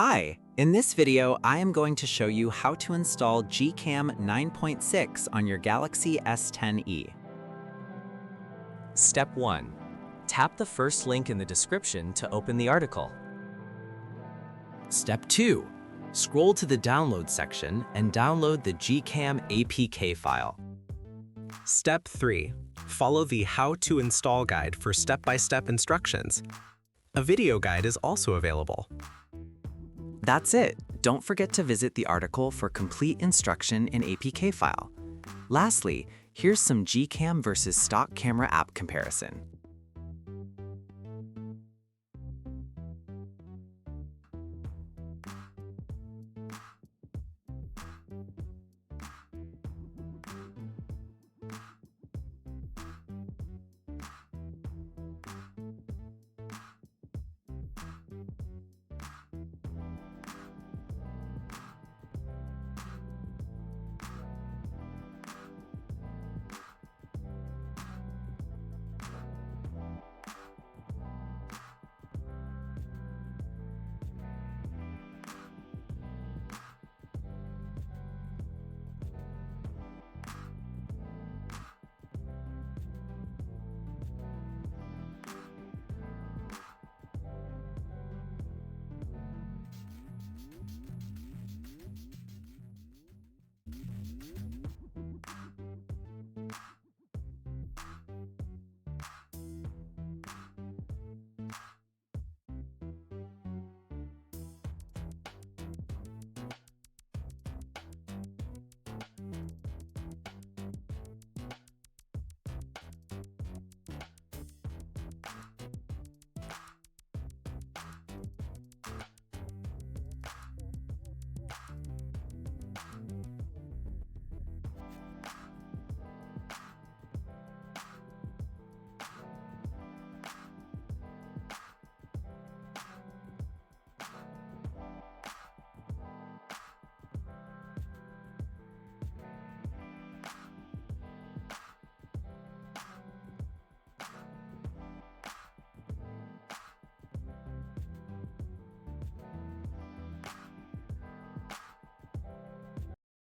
Hi! In this video, I am going to show you how to install GCam 9.6 on your Galaxy S10e. Step 1. Tap the first link in the description to open the article. Step 2. Scroll to the download section and download the GCam APK file. Step 3. Follow the How to Install guide for step-by-step instructions. A video guide is also available. That's it. Don't forget to visit the article for complete instruction and APK file. Lastly, here's some GCam versus stock camera app comparison.